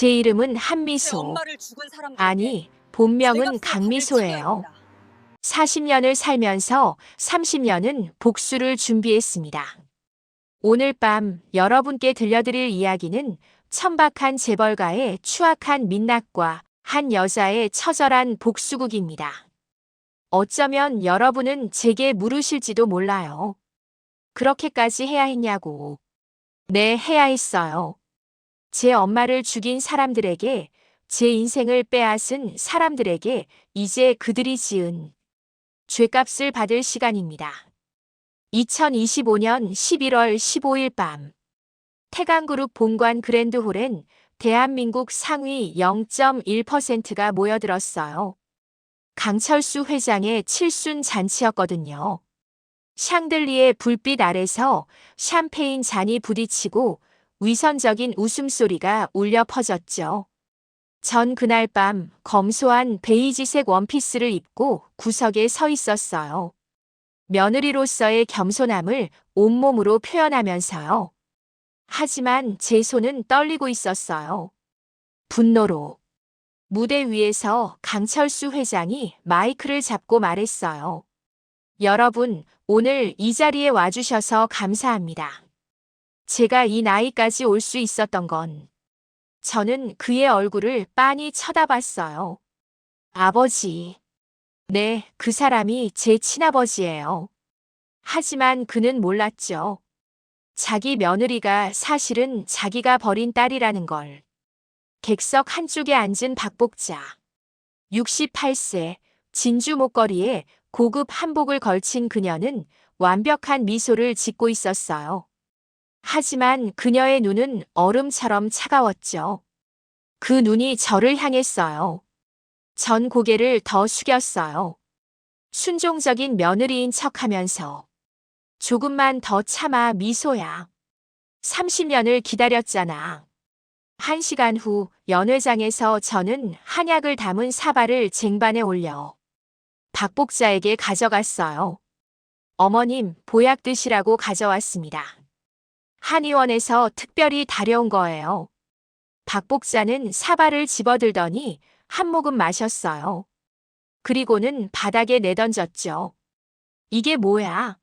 제 이름은 제 한미소. 엄마를 죽은 사람들에게 아니, 본명은 죄값을 받을 강미소예요. 책이었습니다. 40년을 살면서 30년은 복수를 준비했습니다. 오늘 밤 여러분께 들려드릴 이야기는 천박한 재벌가의 추악한 민낯과 한 여자의 처절한 복수극입니다. 어쩌면 여러분은 제게 물으실지도 몰라요. 그렇게까지 해야 했냐고. 네, 해야 했어요. 제 엄마를 죽인 사람들에게, 제 인생을 빼앗은 사람들에게 이제 그들이 지은 죄값을 받을 시간입니다. 2025년 11월 15일 밤, 태강그룹 본관 그랜드홀엔 대한민국 상위 0.1%가 모여들었어요. 강철수 회장의 칠순 잔치였거든요. 샹들리에 불빛 아래서 샴페인 잔이 부딪히고 위선적인 웃음소리가 울려 퍼졌죠. 전 그날 밤 검소한 베이지색 원피스를 입고 구석에 서 있었어요. 며느리로서의 겸손함을 온몸으로 표현하면서요. 하지만 제 손은 떨리고 있었어요. 분노로. 무대 위에서 강철수 회장이 마이크를 잡고 말했어요. 여러분, 오늘 이 자리에 와주셔서 감사합니다. 제가 이 나이까지 올 수 있었던 건 저는 그의 얼굴을 빤히 쳐다봤어요. 아버지. 네, 그 사람이 제 친아버지예요. 하지만 그는 몰랐죠. 자기 며느리가 사실은 자기가 버린 딸이라는 걸. 객석 한쪽에 앉은 박복자. 68세, 진주 목걸이에 고급 한복을 걸친 그녀는 완벽한 미소를 짓고 있었어요. 하지만 그녀의 눈은 얼음처럼 차가웠죠. 그 눈이 저를 향했어요. 전 고개를 더 숙였어요. 순종적인 며느리인 척하면서 조금만 더 참아 미소야. 30년을 기다렸잖아. 1시간 후 연회장에서 저는 한약을 담은 사발을 쟁반에 올려 박복자에게 가져갔어요. 어머님, 보약 드시라고 가져왔습니다. 한의원에서 특별히 다려온 거예요. 박복자는 사발을 집어들더니 한 모금 마셨어요. 그리고는 바닥에 내던졌죠. 이게 뭐야?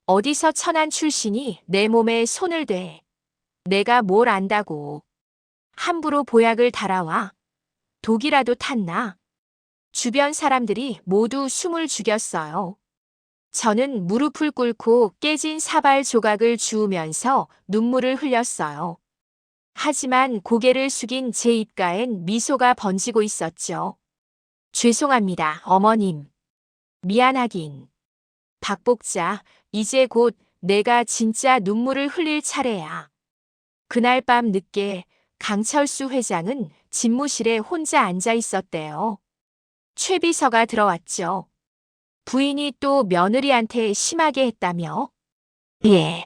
어디서 천한 출신이 내 몸에 손을 대. 내가 뭘 안다고. 함부로 보약을 달아와. 독이라도 탔나? 주변 사람들이 모두 숨을 죽였어요. 저는 무릎을 꿇고 깨진 사발 조각을 주우면서 눈물을 흘렸어요. 하지만 고개를 숙인 제 입가엔 미소가 번지고 있었죠. 죄송합니다, 어머님. 미안하긴. 박복자, 이제 곧 내가 진짜 눈물을 흘릴 차례야. 그날 밤 늦게 강철수 회장은 집무실에 혼자 앉아 있었대요. 최 비서가 들어왔죠. 부인이 또 며느리한테 심하게 했다며? 예.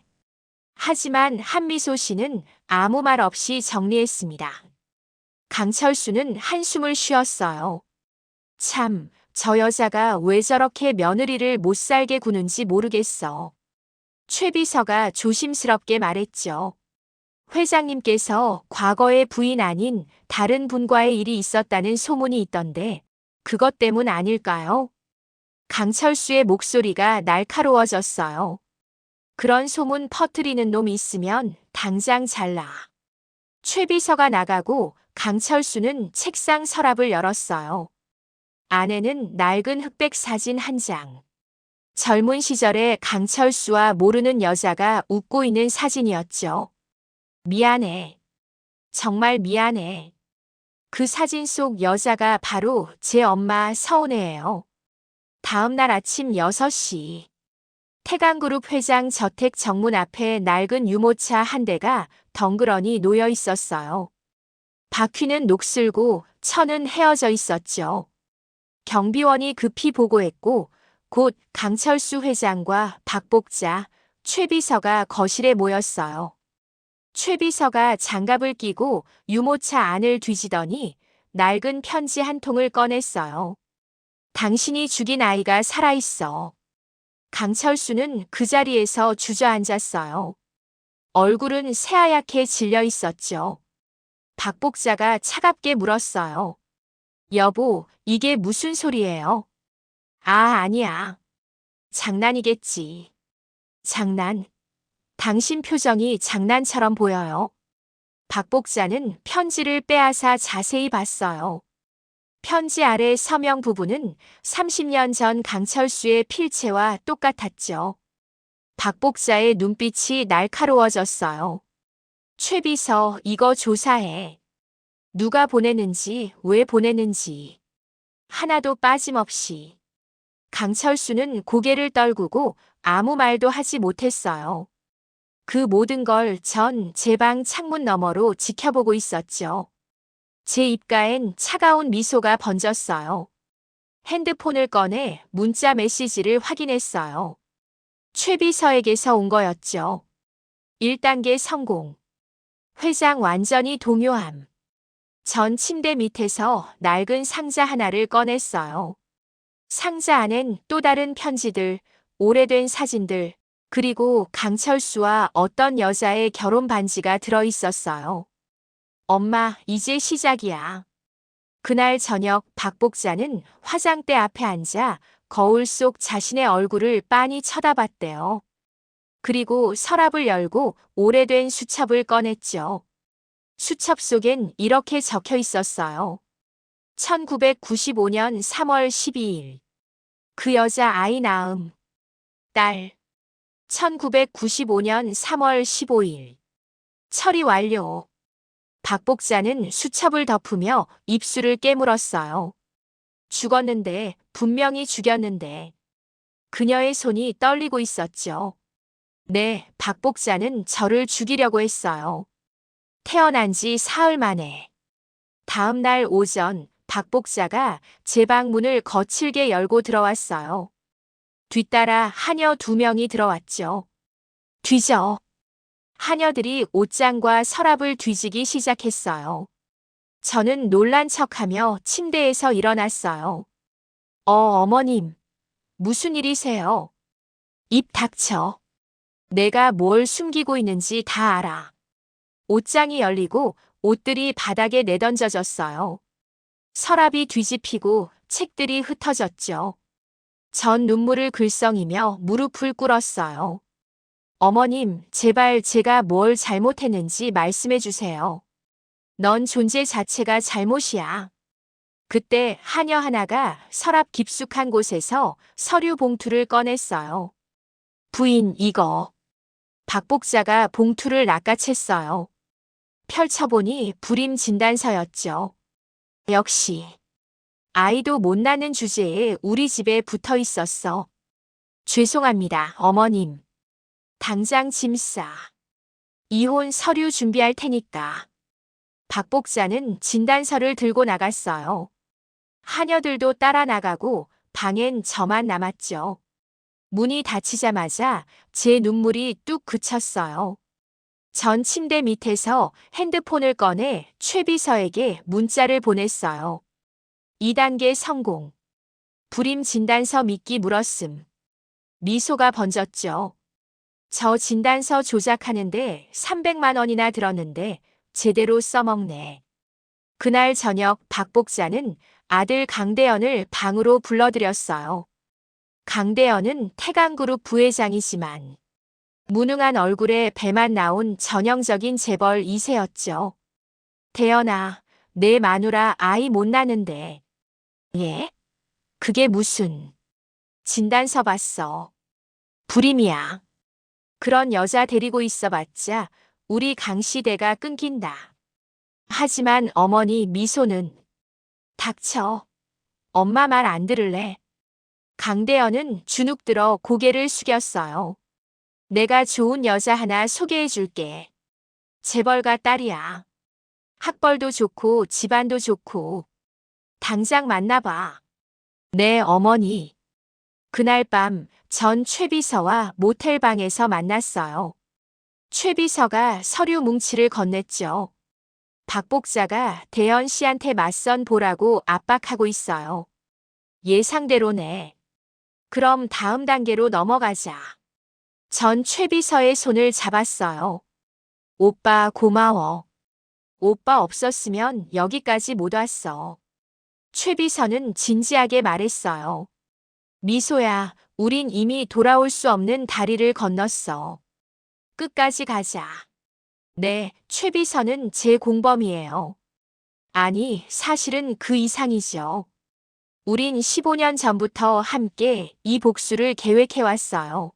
하지만 한미소 씨는 아무 말 없이 정리했습니다. 강철수는 한숨을 쉬었어요. 참, 저 여자가 왜 저렇게 며느리를 못 살게 구는지 모르겠어. 최 비서가 조심스럽게 말했죠. 회장님께서 과거의 부인 아닌 다른 분과의 일이 있었다는 소문이 있던데 그것 때문 아닐까요? 강철수의 목소리가 날카로워졌어요. 그런 소문 퍼뜨리는 놈 있으면 당장 잘라. 최 비서가 나가고 강철수는 책상 서랍을 열었어요. 안에는 낡은 흑백 사진 한 장. 젊은 시절의 강철수와 모르는 여자가 웃고 있는 사진이었죠. 미안해. 정말 미안해. 그 사진 속 여자가 바로 제 엄마 서은혜예요. 다음 날 아침 6시. 태강그룹 회장 저택 정문 앞에 낡은 유모차 한 대가 덩그러니 놓여 있었어요. 바퀴는 녹슬고 천은 헤어져 있었죠. 경비원이 급히 보고했고 곧 강철수 회장과 박복자, 최 비서가 거실에 모였어요. 최 비서가 장갑을 끼고 유모차 안을 뒤지더니 낡은 편지 한 통을 꺼냈어요. 당신이 죽인 아이가 살아있어. 강철수는 그 자리에서 주저앉았어요. 얼굴은 새하얗게 질려 있었죠. 박 복자가 차갑게 물었어요. 여보, 이게 무슨 소리예요? 아, 아니야. 장난이겠지. 장난. 당신 표정이 장난처럼 보여요. 박 복자는 편지를 빼앗아 자세히 봤어요. 편지 아래 서명 부분은 30년 전 강철수의 필체와 똑같았죠. 박 복자의 눈빛이 날카로워졌어요. 최비서, 이거 조사해. 누가 보내는지, 왜 보내는지. 하나도 빠짐없이. 강철수는 고개를 떨구고 아무 말도 하지 못했어요. 그 모든 걸 전 제 방 창문 너머로 지켜보고 있었죠. 제 입가엔 차가운 미소가 번졌어요. 핸드폰을 꺼내 문자 메시지를 확인했어요. 최비서에게서 온 거였죠. 1단계 성공. 회장 완전히 동요함. 전 침대 밑에서 낡은 상자 하나를 꺼냈어요. 상자 안엔 또 다른 편지들, 오래된 사진들, 그리고 강철수와 어떤 여자의 결혼 반지가 들어 있었어요. 엄마, 이제 시작이야. 그날 저녁 박 복자는 화장대 앞에 앉아 거울 속 자신의 얼굴을 빤히 쳐다봤대요. 그리고 서랍을 열고 오래된 수첩을 꺼냈죠. 수첩 속엔 이렇게 적혀 있었어요. 1995년 3월 12일. 그 여자 아이 낳음. 딸. 1995년 3월 15일. 처리 완료. 박 복자는 수첩을 덮으며 입술을 깨물었어요. 죽었는데, 분명히 죽였는데. 그녀의 손이 떨리고 있었죠. 네, 박 복자는 저를 죽이려고 했어요. 태어난 지 사흘 만에. 다음 날 오전, 박 복자가 제 방 문을 거칠게 열고 들어왔어요. 뒤따라 하녀 2명이 들어왔죠. 뒤져. 하녀들이 옷장과 서랍을 뒤지기 시작했어요. 저는 놀란 척하며 침대에서 일어났어요. 어머님. 무슨 일이세요? 입 닥쳐. 내가 뭘 숨기고 있는지 다 알아. 옷장이 열리고 옷들이 바닥에 내던져졌어요. 서랍이 뒤집히고 책들이 흩어졌죠. 전 눈물을 글썽이며 무릎을 꿇었어요. 어머님, 제발 제가 뭘 잘못했는지 말씀해 주세요. 넌 존재 자체가 잘못이야. 그때 하녀 하나가 서랍 깊숙한 곳에서 서류 봉투를 꺼냈어요. 부인, 이거. 박 복자가 봉투를 낚아챘어요. 펼쳐보니 불임 진단서였죠. 역시. 아이도 못 낳는 주제에 우리 집에 붙어 있었어. 죄송합니다, 어머님. 당장 짐 싸. 이혼 서류 준비할 테니까. 박 복자는 진단서를 들고 나갔어요. 하녀들도 따라 나가고 방엔 저만 남았죠. 문이 닫히자마자 제 눈물이 뚝 그쳤어요. 전 침대 밑에서 핸드폰을 꺼내 최비서에게 문자를 보냈어요. 2단계 성공. 불임 진단서 믿기 물었음. 미소가 번졌죠. 저 진단서 조작하는데 300만 원이나 들었는데 제대로 써먹네. 그날 저녁 박 복자는 아들 강대현을 방으로 불러들였어요. 강대현은 태강그룹 부회장이지만 무능한 얼굴에 배만 나온 전형적인 재벌 2세였죠. 대현아, 내 마누라 아이 못 낳는데. 예? 그게 무슨. 진단서 봤어. 불임이야. 그런 여자 데리고 있어봤자 우리 강시대가 끊긴다. 하지만 어머니 미소는. 닥쳐. 엄마 말 안 들을래. 강대현은 주눅들어 고개를 숙였어요. 내가 좋은 여자 하나 소개해 줄게. 재벌가 딸이야. 학벌도 좋고 집안도 좋고. 당장 만나봐. 네, 어머니. 그날 밤 전 최비서와 모텔방에서 만났어요. 최비서가 서류 뭉치를 건넸죠. 박 복자가 대현 씨한테 맞선 보라고 압박하고 있어요. 예상대로네. 그럼 다음 단계로 넘어가자. 전 최비서의 손을 잡았어요. 오빠 고마워. 오빠 없었으면 여기까지 못 왔어. 최 비서는 진지하게 말했어요. 미소야, 우린 이미 돌아올 수 없는 다리를 건넜어. 끝까지 가자. 네, 최 비서는 제 공범이에요. 아니, 사실은 그 이상이죠. 우린 15년 전부터 함께 이 복수를 계획해왔어요.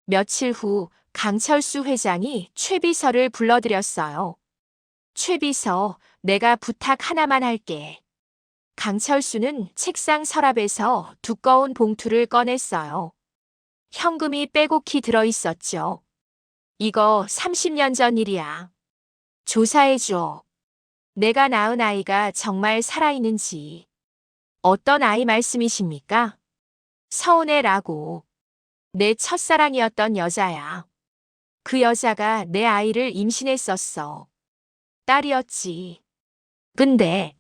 며칠 후 강철수 회장이 최 비서를 불러들였어요. 최 비서, 내가 부탁 하나만 할게. 강철수는 책상 서랍에서 두꺼운 봉투를 꺼냈어요. 현금이 빼곡히 들어있었죠. 이거 30년 전 일이야. 조사해줘. 내가 낳은 아이가 정말 살아있는지. 어떤 아이 말씀이십니까? 서은혜라고. 내 첫사랑이었던 여자야. 그 여자가 내 아이를 임신했었어. 딸이었지. 근데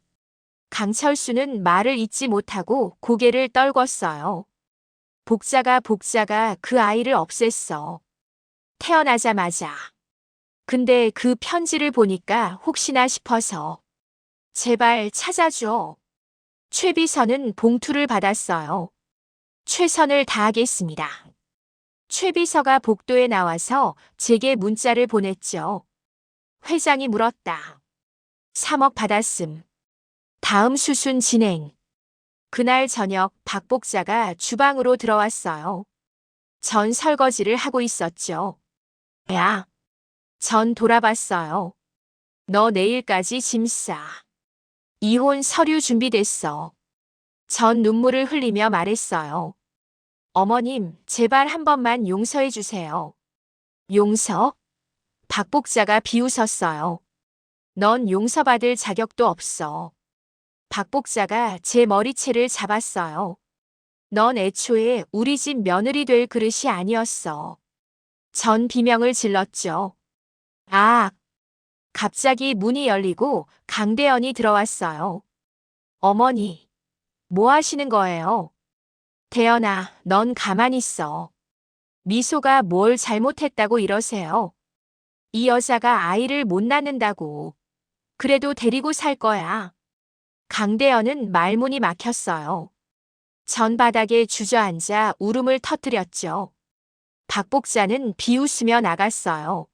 강철수는 말을 잇지 못하고 고개를 떨궜어요. 복자가 그 아이를 없앴어. 태어나자마자. 근데 그 편지를 보니까 혹시나 싶어서. 제발 찾아줘. 최 비서는 봉투를 받았어요. 최선을 다하겠습니다. 최 비서가 복도에 나와서 제게 문자를 보냈죠. 회장이 물었다. 3억 받았음. 다음 수순 진행. 그날 저녁 박 복자가 주방으로 들어왔어요. 전 설거지를 하고 있었죠. 야. 전 돌아봤어요. 너 내일까지 짐 싸. 이혼 서류 준비됐어. 전 눈물을 흘리며 말했어요. 어머님, 제발 한 번만 용서해 주세요. 용서? 박 복자가 비웃었어요. 넌 용서받을 자격도 없어. 박 복자가 제 머리채를 잡았어요. 넌 애초에 우리 집 며느리 될 그릇이 아니었어. 전 비명을 질렀죠. 아! 갑자기 문이 열리고 강대현이 들어왔어요. 어머니, 뭐 하시는 거예요? 대현아, 넌 가만히 있어. 미소가 뭘 잘못했다고 이러세요? 이 여자가 아이를 못 낳는다고. 그래도 데리고 살 거야. 강대현은 말문이 막혔어요. 전 바닥에 주저앉아 울음을 터뜨렸죠. 박 복자는 비웃으며 나갔어요.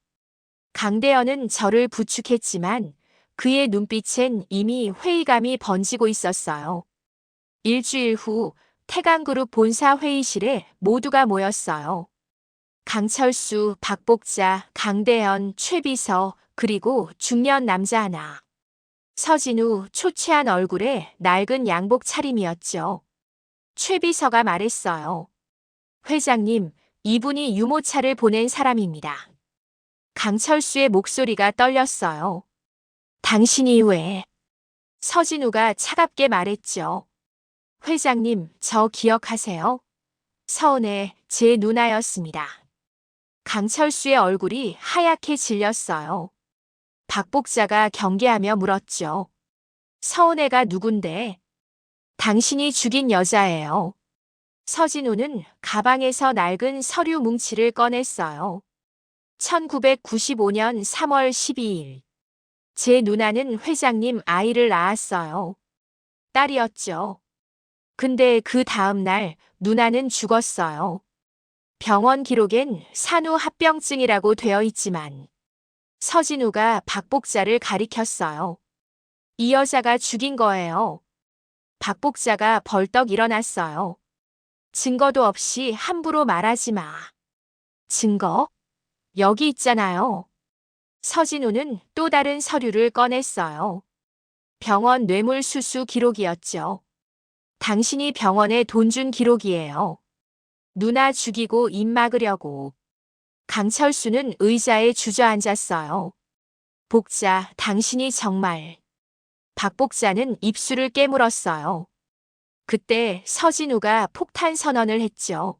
강대현은 저를 부축했지만 그의 눈빛엔 이미 회의감이 번지고 있었어요. 일주일 후 태강그룹 본사 회의실에 모두가 모였어요. 강철수, 박 복자, 강대현, 최 비서, 그리고 중년 남자 하나. 서진우, 초췌한 얼굴에 낡은 양복 차림이었죠. 최 비서가 말했어요. 회장님, 이분이 유모차를 보낸 사람입니다. 강철수의 목소리가 떨렸어요. 당신이 왜? 서진우가 차갑게 말했죠. 회장님, 저 기억하세요? 서은혜, 제 누나였습니다. 강철수의 얼굴이 하얗게 질렸어요. 박 복자가 경계하며 물었죠. 서은혜가 누군데? 당신이 죽인 여자예요. 서진우는 가방에서 낡은 서류 뭉치를 꺼냈어요. 1995년 3월 12일. 제 누나는 회장님 아이를 낳았어요. 딸이었죠. 근데 그 다음 날 누나는 죽었어요. 병원 기록엔 산후합병증이라고 되어 있지만 서진우가 박 복자를 가리켰어요. 이 여자가 죽인 거예요. 박 복자가 벌떡 일어났어요. 증거도 없이 함부로 말하지 마. 증거? 여기 있잖아요. 서진우는 또 다른 서류를 꺼냈어요. 병원 뇌물수수 기록이었죠. 당신이 병원에 돈 준 기록이에요. 누나 죽이고 입 막으려고. 강철수는 의자에 주저앉았어요. 복자, 당신이 정말. 박 복자는 입술을 깨물었어요. 그때 서진우가 폭탄 선언을 했죠.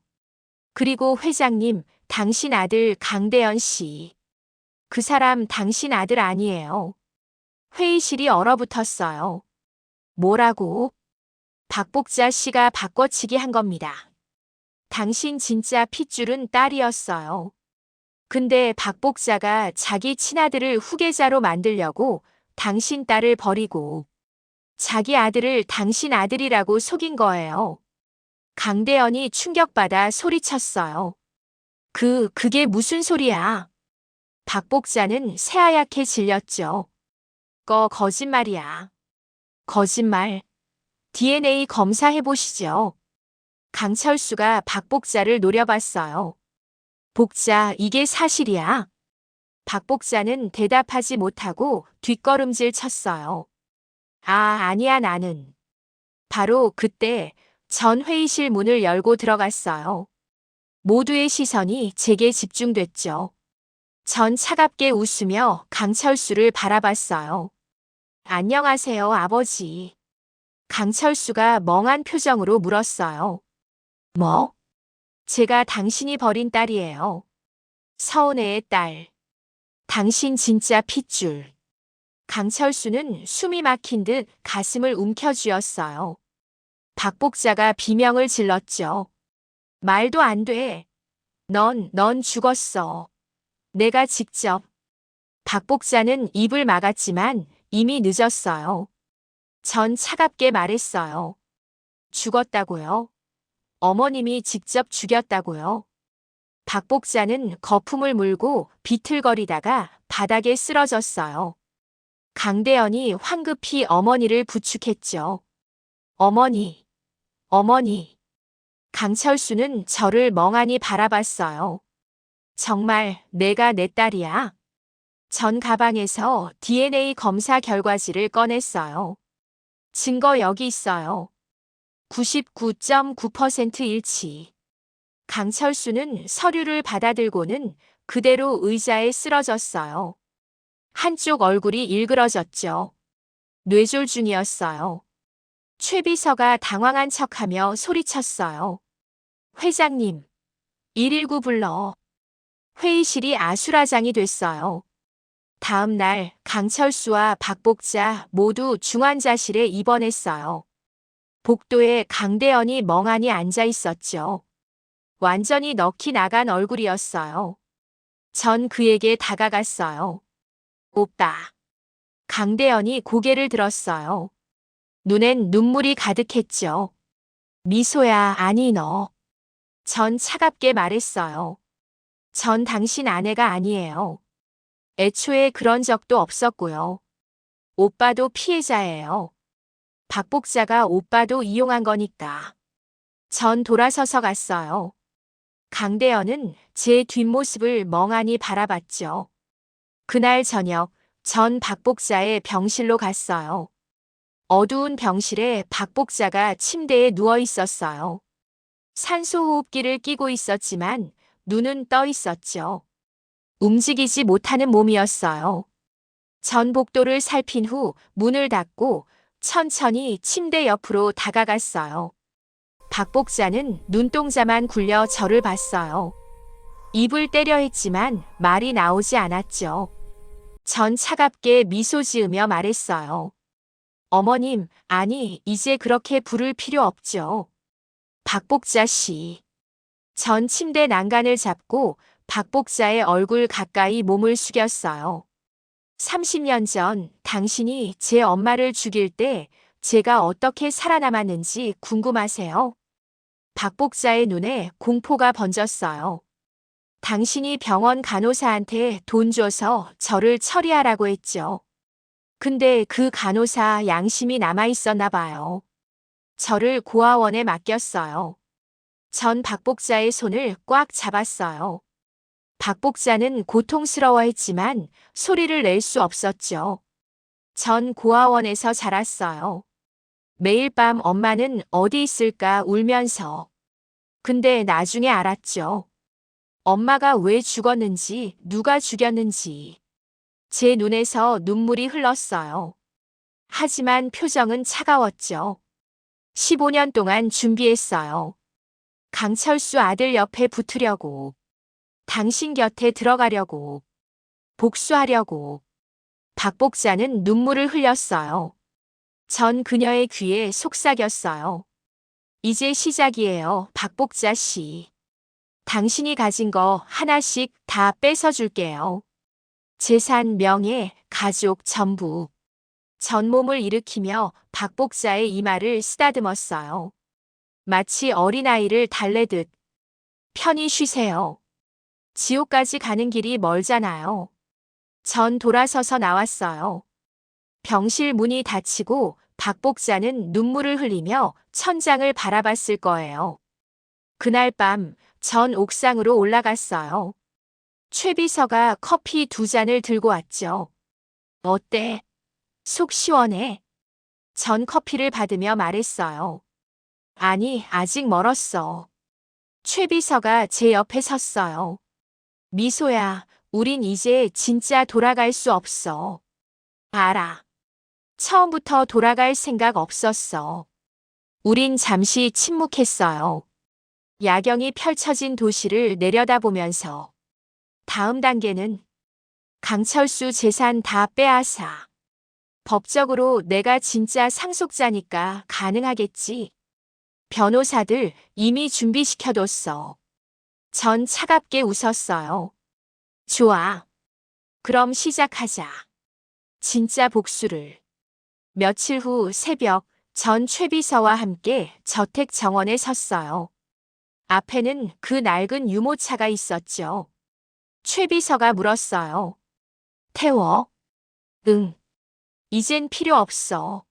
그리고 회장님, 당신 아들 강대현 씨. 그 사람 당신 아들 아니에요. 회의실이 얼어붙었어요. 뭐라고? 박복자 씨가 바꿔치기 한 겁니다. 당신 진짜 핏줄은 딸이었어요. 근데 박복자가 자기 친아들을 후계자로 만들려고 당신 딸을 버리고 자기 아들을 당신 아들이라고 속인 거예요. 강대현이 충격받아 소리쳤어요. 그게 무슨 소리야? 박복자는 새하얗게 질렸죠. 거짓말이야. 거짓말. DNA 검사해보시죠. 강철수가 박복자를 노려봤어요. 복자, 이게 사실이야? 박복자는 대답하지 못하고 뒷걸음질 쳤어요. 아니야, 나는. 바로 그때 전 회의실 문을 열고 들어갔어요. 모두의 시선이 제게 집중됐죠. 전 차갑게 웃으며 강철수를 바라봤어요. 안녕하세요, 아버지. 강철수가 멍한 표정으로 물었어요. 뭐? 제가 당신이 버린 딸이에요. 서은혜의 딸. 당신 진짜 핏줄. 강철수는 숨이 막힌 듯 가슴을 움켜쥐었어요. 박복자가 비명을 질렀죠. 말도 안 돼. 넌 죽었어. 내가 직접. 박복자는 입을 막았지만 이미 늦었어요. 전 차갑게 말했어요. 죽었다고요? 어머님이 직접 죽였다고요? 박복자는 거품을 물고 비틀거리다가 바닥에 쓰러졌어요. 강대현이 황급히 어머니를 부축했죠. 어머니, 어머니. 강철수는 저를 멍하니 바라봤어요. 정말 내가 내 딸이야? 전 가방에서 DNA 검사 결과지를 꺼냈어요. 증거 여기 있어요. 99.9% 일치. 강철수는 서류를 받아들고는 그대로 의자에 쓰러졌어요. 한쪽 얼굴이 일그러졌죠. 뇌졸 중이었어요. 최 비서가 당황한 척하며 소리쳤어요. 회장님, 119 불러. 회의실이 아수라장이 됐어요. 다음 날 강철수와 박복자 모두 중환자실에 입원했어요. 복도에 강대현이 멍하니 앉아 있었죠. 완전히 넋이 나간 얼굴이었어요. 전 그에게 다가갔어요. 오빠. 강대현이 고개를 들었어요. 눈엔 눈물이 가득했죠. 미소야, 아니 너. 전 차갑게 말했어요. 전 당신 아내가 아니에요. 애초에 그런 적도 없었고요. 오빠도 피해자예요. 박복자가 오빠도 이용한 거니까. 전 돌아서서 갔어요. 강대현은 제 뒷모습을 멍하니 바라봤죠. 그날 저녁, 전 박복자의 병실로 갔어요. 어두운 병실에 박복자가 침대에 누워 있었어요. 산소호흡기를 끼고 있었지만 눈은 떠 있었죠. 움직이지 못하는 몸이었어요. 전 복도를 살핀 후 문을 닫고 천천히 침대 옆으로 다가갔어요. 박복자는 눈동자만 굴려 저를 봤어요. 입을 때려 했지만 말이 나오지 않았죠. 전 차갑게 미소 지으며 말했어요. 어머님, 아니, 이제 그렇게 부를 필요 없죠. 박복자 씨. 전 침대 난간을 잡고 박복자의 얼굴 가까이 몸을 숙였어요. 30년 전 당신이 제 엄마를 죽일 때 제가 어떻게 살아남았는지 궁금하세요? 박복자의 눈에 공포가 번졌어요. 당신이 병원 간호사한테 돈 줘서 저를 처리하라고 했죠. 근데 그 간호사 양심이 남아있었나 봐요. 저를 고아원에 맡겼어요. 전 박복자의 손을 꽉 잡았어요. 박복자는 고통스러워했지만 소리를 낼 수 없었죠. 전 고아원에서 자랐어요. 매일 밤 엄마는 어디 있을까 울면서. 근데 나중에 알았죠. 엄마가 왜 죽었는지, 누가 죽였는지. 제 눈에서 눈물이 흘렀어요. 하지만 표정은 차가웠죠. 15년 동안 준비했어요. 강철수 아들 옆에 붙으려고. 당신 곁에 들어가려고. 복수하려고. 박복자는 눈물을 흘렸어요. 전 그녀의 귀에 속삭였어요. 이제 시작이에요, 박복자 씨. 당신이 가진 거 하나씩 다 뺏어줄게요. 재산, 명예, 가족 전부. 전 몸을 일으키며 박복자의 이마를 쓰다듬었어요. 마치 어린아이를 달래듯. 편히 쉬세요. 지옥까지 가는 길이 멀잖아요. 전 돌아서서 나왔어요. 병실 문이 닫히고 박복자는 눈물을 흘리며 천장을 바라봤을 거예요. 그날 밤 전 옥상으로 올라갔어요. 최 비서가 커피 2잔을 들고 왔죠. 어때? 속 시원해. 전 커피를 받으며 말했어요. 아니, 아직 멀었어. 최 비서가 제 옆에 섰어요. 미소야, 우린 이제 진짜 돌아갈 수 없어. 알아. 처음부터 돌아갈 생각 없었어. 우린 잠시 침묵했어요. 야경이 펼쳐진 도시를 내려다보면서. 다음 단계는 강철수 재산 다 빼앗아. 법적으로 내가 진짜 상속자니까 가능하겠지. 변호사들 이미 준비시켜뒀어. 전 차갑게 웃었어요. 좋아. 그럼 시작하자. 진짜 복수를. 며칠 후 새벽 전 최비서와 함께 저택 정원에 섰어요. 앞에는 그 낡은 유모차가 있었죠. 최비서가 물었어요. 태워? 응. 이젠 필요 없어.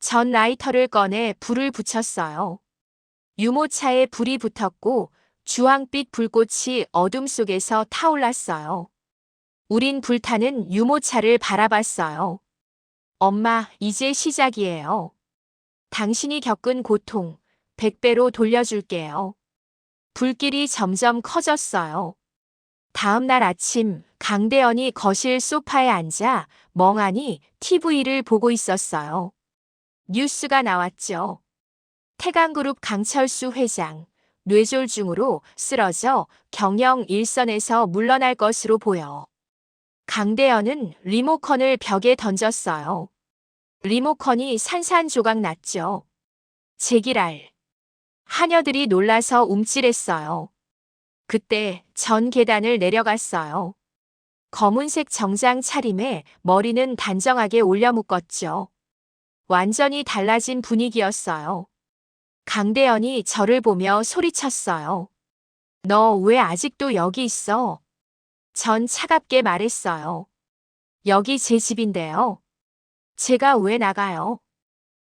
전 라이터를 꺼내 불을 붙였어요. 유모차에 불이 붙었고 주황빛 불꽃이 어둠 속에서 타올랐어요. 우린 불타는 유모차를 바라봤어요. 엄마, 이제 시작이에요. 당신이 겪은 고통 100배로 돌려줄게요. 불길이 점점 커졌어요. 다음 날 아침 강대현이 거실 소파에 앉아 멍하니 TV를 보고 있었어요. 뉴스가 나왔죠. 태강그룹 강철수 회장, 뇌졸중으로 쓰러져 경영 일선에서 물러날 것으로 보여. 강대현은 리모컨을 벽에 던졌어요. 리모컨이 산산조각 났죠. 제기랄. 하녀들이 놀라서 움찔했어요. 그때 전 계단을 내려갔어요. 검은색 정장 차림에 머리는 단정하게 올려 묶었죠. 완전히 달라진 분위기였어요. 강대현이 저를 보며 소리쳤어요. 너 왜 아직도 여기 있어? 전 차갑게 말했어요. 여기 제 집인데요. 제가 왜 나가요?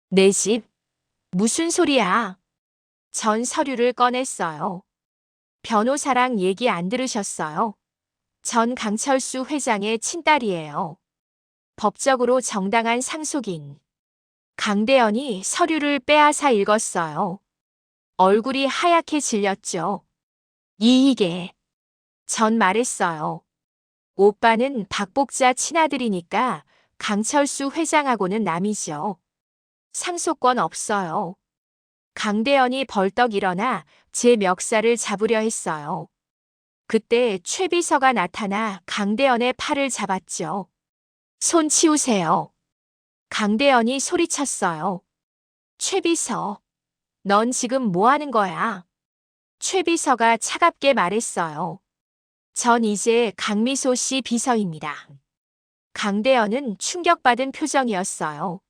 내 집? 무슨 소리야? 전 서류를 꺼냈어요. 변호사랑 얘기 안 들으셨어요? 전 강철수 회장의 친딸이에요. 법적으로 정당한 상속인. 강대현이 서류를 빼앗아 읽었어요. 얼굴이 하얗게 질렸죠. 이게. 전 말했어요. 오빠는 박복자 친아들이니까 강철수 회장하고는 남이죠. 상속권 없어요. 강대현이 벌떡 일어나 제 멱살을 잡으려 했어요. 그때 최 비서가 나타나 강대현의 팔을 잡았죠. 손 치우세요. 강대현이 소리쳤어요. 최 비서, 넌 지금 뭐 하는 거야? 최 비서가 차갑게 말했어요. 전 이제 강미소 씨 비서입니다. 강대현은 충격받은 표정이었어요.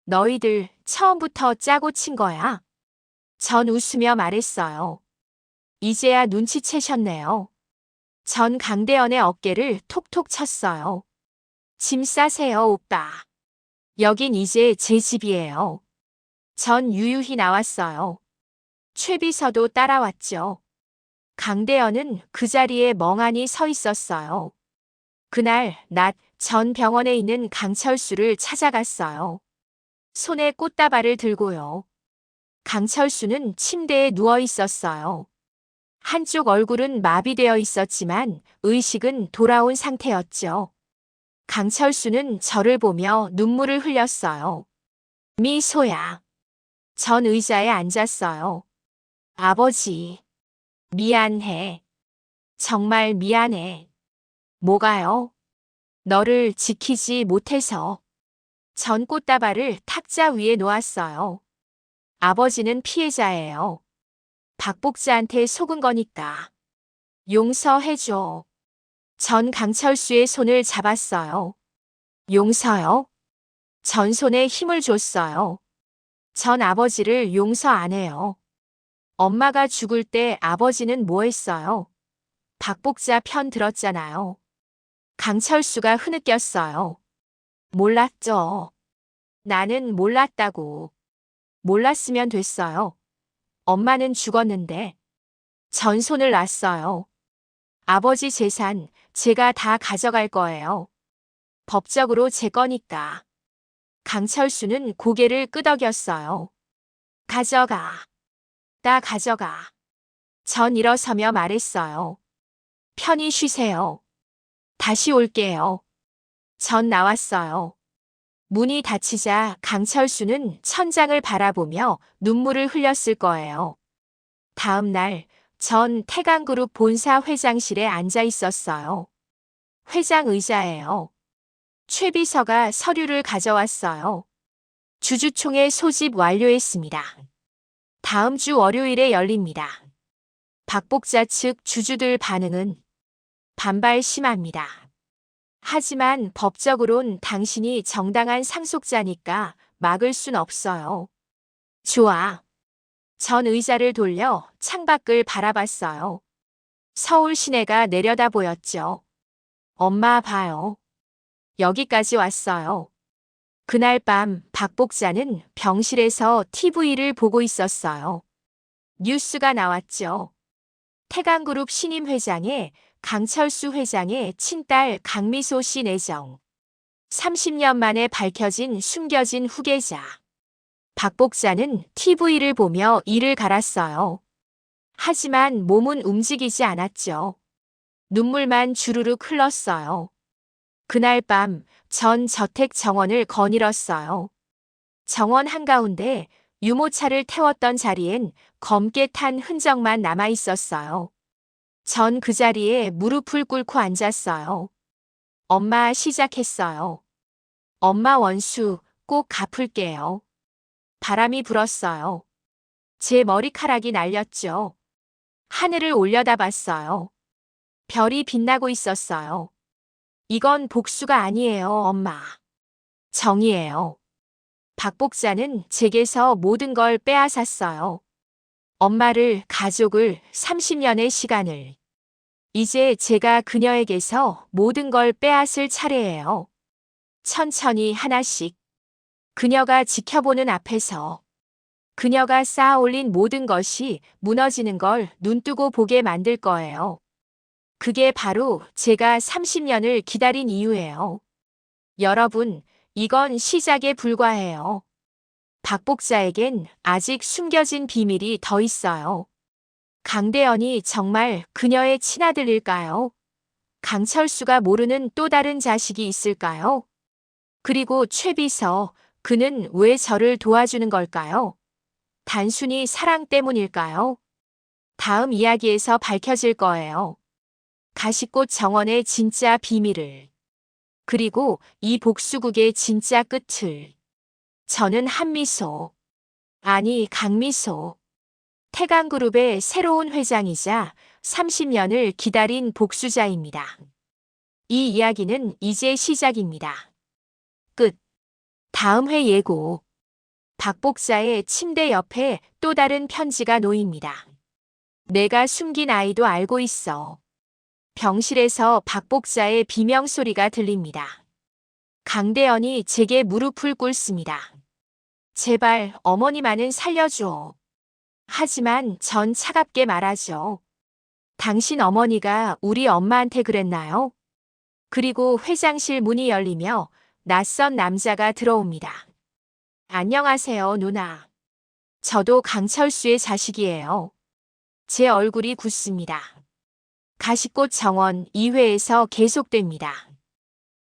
너희들 처음부터 짜고 친 거야? 전 웃으며 말했어요. 이제야 눈치채셨네요. 전 강대현의 어깨를 톡톡 쳤어요. 짐 싸세요, 오빠. 여긴 이제 제 집이에요. 전 유유히 나왔어요. 최 비서도 따라왔죠. 강대현은 그 자리에 멍하니 서 있었어요. 그날 낮 전 병원에 있는 강철수를 찾아갔어요. 손에 꽃다발을 들고요. 강철수는 침대에 누워 있었어요. 한쪽 얼굴은 마비되어 있었지만 의식은 돌아온 상태였죠. 강철수는 저를 보며 눈물을 흘렸어요. 미소야. 전 의자에 앉았어요. 아버지. 미안해. 정말 미안해. 뭐가요? 너를 지키지 못해서. 전 꽃다발을 탁자 위에 놓았어요. 아버지는 피해자예요. 박복자한테 속은 거니까. 용서해줘. 전 강철수의 손을 잡았어요. 용서요? 전 손에 힘을 줬어요. 전 아버지를 용서 안 해요. 엄마가 죽을 때 아버지는 뭐 했어요? 박복자 편 들었잖아요. 강철수가 흐느꼈어요. 몰랐죠. 나는 몰랐다고. 몰랐으면 됐어요. 엄마는 죽었는데. 전 손을 놨어요. 아버지 재산 제가 다 가져갈 거예요. 법적으로 제 거니까. 강철수는 고개를 끄덕였어요. 가져가. 다 가져가. 전 일어서며 말했어요. 편히 쉬세요. 다시 올게요. 전 나왔어요. 문이 닫히자 강철수는 천장을 바라보며 눈물을 흘렸을 거예요. 다음 날, 전 태강그룹 본사 회장실에 앉아 있었어요. 회장 의자예요. 최 비서가 서류를 가져왔어요. 주주총회 소집 완료했습니다. 다음 주 월요일에 열립니다. 박복자 측 주주들 반응은 반발 심합니다. 하지만 법적으론 당신이 정당한 상속자니까 막을 순 없어요. 좋아. 전 의자를 돌려 창밖을 바라봤어요. 서울 시내가 내려다 보였죠. 엄마 봐요. 여기까지 왔어요. 그날 밤 박복자는 병실에서 TV를 보고 있었어요. 뉴스가 나왔죠. 태강그룹 신임 회장에 강철수 회장의 친딸 강미소 씨 내정. 30년 만에 밝혀진 숨겨진 후계자. 박복자는 TV를 보며 이를 갈았어요. 하지만 몸은 움직이지 않았죠. 눈물만 주르륵 흘렀어요. 그날 밤 전 저택 정원을 거닐었어요. 정원 한가운데 유모차를 태웠던 자리엔 검게 탄 흔적만 남아 있었어요. 전 그 자리에 무릎을 꿇고 앉았어요. 엄마 시작했어요. 엄마 원수 꼭 갚을게요. 바람이 불었어요. 제 머리카락이 날렸죠. 하늘을 올려다봤어요. 별이 빛나고 있었어요. 이건 복수가 아니에요, 엄마. 정의예요. 박복자는 제게서 모든 걸 빼앗았어요. 엄마를, 가족을, 30년의 시간을. 이제 제가 그녀에게서 모든 걸 빼앗을 차례예요. 천천히 하나씩. 그녀가 지켜보는 앞에서. 그녀가 쌓아 올린 모든 것이 무너지는 걸 눈뜨고 보게 만들 거예요. 그게 바로 제가 30년을 기다린 이유예요. 여러분, 이건 시작에 불과해요. 박복자에겐 아직 숨겨진 비밀이 더 있어요. 강대현이 정말 그녀의 친아들일까요? 강철수가 모르는 또 다른 자식이 있을까요? 그리고 최 비서, 그는 왜 저를 도와주는 걸까요? 단순히 사랑 때문일까요? 다음 이야기에서 밝혀질 거예요. 가시꽃 정원의 진짜 비밀을. 그리고 이 복수국의 진짜 끝을. 저는 한미소. 아니, 강미소. 태강그룹의 새로운 회장이자 30년을 기다린 복수자입니다. 이 이야기는 이제 시작입니다. 끝. 다음 회 예고. 박복자의 침대 옆에 또 다른 편지가 놓입니다. 내가 숨긴 아이도 알고 있어. 병실에서 박복자의 비명소리가 들립니다. 강대현이 제게 무릎을 꿇습니다. 제발 어머니만은 살려줘. 하지만 전 차갑게 말하죠. 당신 어머니가 우리 엄마한테 그랬나요? 그리고 회장실 문이 열리며 낯선 남자가 들어옵니다. 안녕하세요, 누나. 저도 강철수의 자식이에요. 제 얼굴이 굳습니다. 가시꽃 정원 2회에서 계속됩니다.